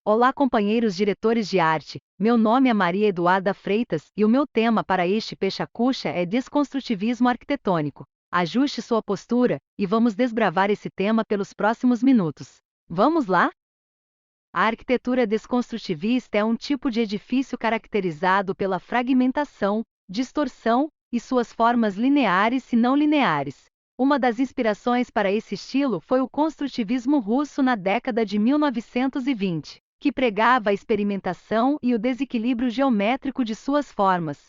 Olá, companheiros diretores de arte, meu nome é Maria Eduarda Freitas e o meu tema para este Pechacucha é desconstrutivismo arquitetônico. Ajuste sua postura e vamos desbravar esse tema pelos próximos minutos. Vamos lá? A arquitetura desconstrutivista é um tipo de edifício caracterizado pela fragmentação, distorção e suas formas lineares e não lineares. Uma das inspirações para esse estilo foi o construtivismo russo na década de 1920, que pregava a experimentação e o desequilíbrio geométrico de suas formas.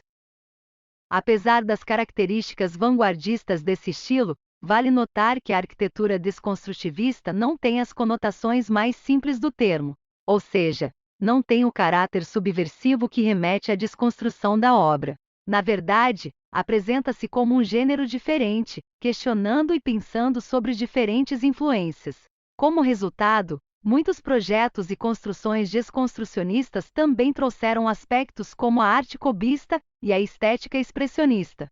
Apesar das características vanguardistas desse estilo, vale notar que a arquitetura desconstrutivista não tem as conotações mais simples do termo, ou seja, não tem o caráter subversivo que remete à desconstrução da obra. Na verdade, apresenta-se como um gênero diferente, questionando e pensando sobre diferentes influências. Como resultado, muitos projetos e construções desconstrucionistas também trouxeram aspectos como a arte cubista e a estética expressionista.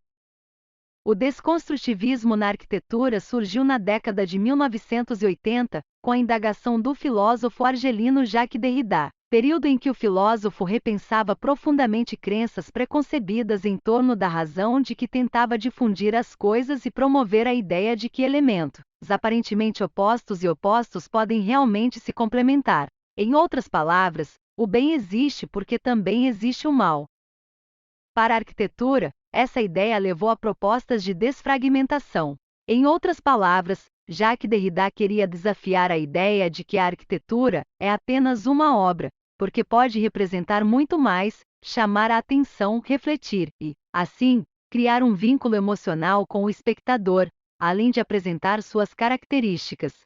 O desconstrutivismo na arquitetura surgiu na década de 1980, com a indagação do filósofo argelino Jacques Derrida, período em que o filósofo repensava profundamente crenças preconcebidas em torno da razão de que tentava difundir as coisas e promover a ideia de que elementos aparentemente opostos e opostos podem realmente se complementar. Em outras palavras, o bem existe porque também existe o mal. Para a arquitetura, essa ideia levou a propostas de desfragmentação. Em outras palavras, Jacques Derrida queria desafiar a ideia de que a arquitetura é apenas uma obra, porque pode representar muito mais, chamar a atenção, refletir e, assim, criar um vínculo emocional com o espectador, além de apresentar suas características.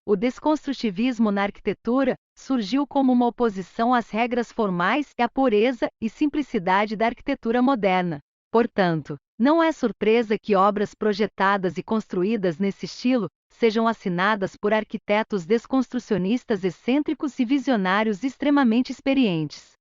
O desconstrutivismo na arquitetura surgiu como uma oposição às regras formais e à pureza e simplicidade da arquitetura moderna. Portanto, não é surpresa que obras projetadas e construídas nesse estilo sejam assinadas por arquitetos desconstrucionistas excêntricos e visionários extremamente experientes.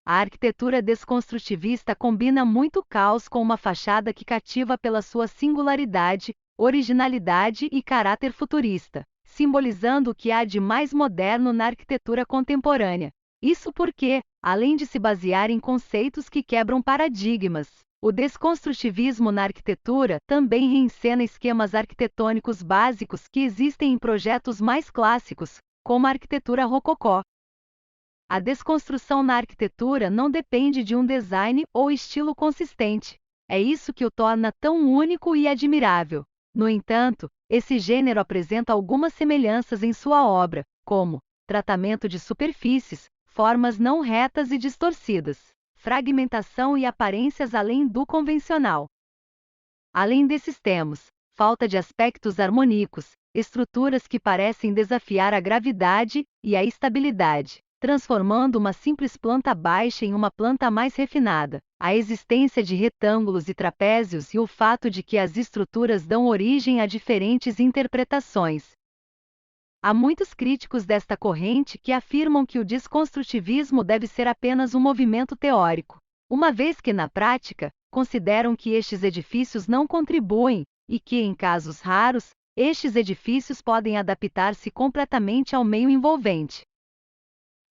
A arquitetura desconstrutivista combina muito caos com uma fachada que cativa pela sua singularidade, originalidade e caráter futurista, simbolizando o que há de mais moderno na arquitetura contemporânea. Isso porque, além de se basear em conceitos que quebram paradigmas, o desconstrutivismo na arquitetura também reencena esquemas arquitetônicos básicos que existem em projetos mais clássicos, como a arquitetura rococó. A desconstrução na arquitetura não depende de um design ou estilo consistente. É isso que o torna tão único e admirável. No entanto, esse gênero apresenta algumas semelhanças em sua obra, como tratamento de superfícies, formas não retas e distorcidas, fragmentação e aparências além do convencional. Além desses termos, falta de aspectos harmônicos, estruturas que parecem desafiar a gravidade e a estabilidade, transformando uma simples planta baixa em uma planta mais refinada, a existência de retângulos e trapézios e o fato de que as estruturas dão origem a diferentes interpretações. Há muitos críticos desta corrente que afirmam que o desconstrutivismo deve ser apenas um movimento teórico, uma vez que, na prática, consideram que estes edifícios não contribuem, e que, em casos raros, estes edifícios podem adaptar-se completamente ao meio envolvente.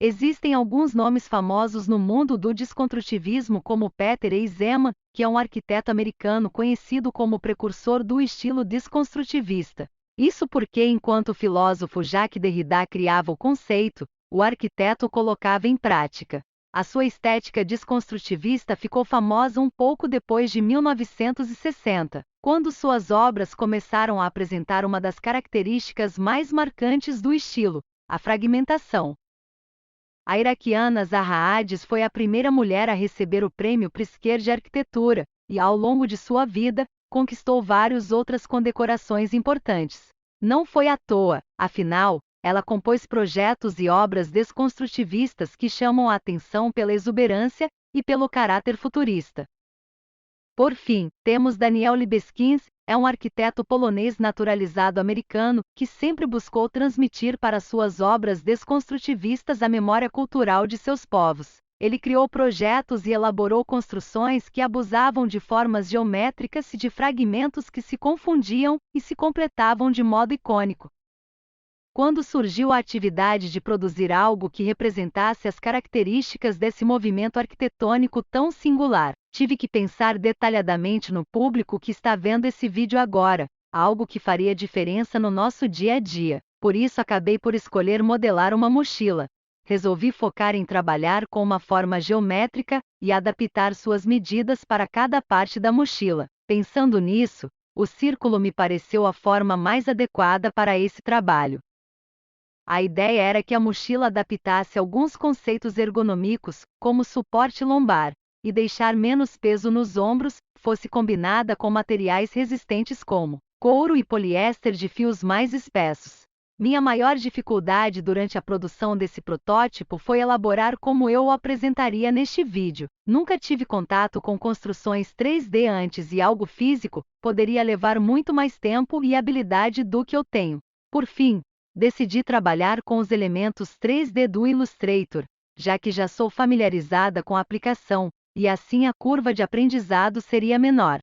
Existem alguns nomes famosos no mundo do desconstrutivismo como Peter E. Zeman, que é um arquiteto americano conhecido como precursor do estilo desconstrutivista. Isso porque enquanto o filósofo Jacques Derrida criava o conceito, o arquiteto o colocava em prática. A sua estética desconstrutivista ficou famosa um pouco depois de 1960, quando suas obras começaram a apresentar uma das características mais marcantes do estilo, a fragmentação. A iraquiana Zaha Hadid foi a primeira mulher a receber o Prêmio Pritzker de Arquitetura, e ao longo de sua vida, conquistou várias outras condecorações importantes. Não foi à toa, afinal, ela compôs projetos e obras desconstrutivistas que chamam a atenção pela exuberância e pelo caráter futurista. Por fim, temos Daniel Libeskind, é um arquiteto polonês naturalizado americano que sempre buscou transmitir para suas obras desconstrutivistas a memória cultural de seus povos. Ele criou projetos e elaborou construções que abusavam de formas geométricas e de fragmentos que se confundiam e se completavam de modo icônico. Quando surgiu a atividade de produzir algo que representasse as características desse movimento arquitetônico tão singular, tive que pensar detalhadamente no público que está vendo esse vídeo agora, algo que faria diferença no nosso dia a dia. Por isso acabei por escolher modelar uma mochila. Resolvi focar em trabalhar com uma forma geométrica e adaptar suas medidas para cada parte da mochila. Pensando nisso, o círculo me pareceu a forma mais adequada para esse trabalho. A ideia era que a mochila adaptasse alguns conceitos ergonômicos, como suporte lombar, e deixar menos peso nos ombros, fosse combinada com materiais resistentes como couro e poliéster de fios mais espessos. Minha maior dificuldade durante a produção desse protótipo foi elaborar como eu o apresentaria neste vídeo. Nunca tive contato com construções 3D antes e algo físico poderia levar muito mais tempo e habilidade do que eu tenho. Por fim, decidi trabalhar com os elementos 3D do Illustrator, já que já sou familiarizada com a aplicação, e assim a curva de aprendizado seria menor.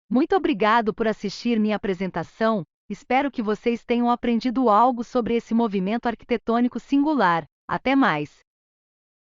Muito obrigado por assistir minha apresentação, espero que vocês tenham aprendido algo sobre esse movimento arquitetônico singular. Até mais!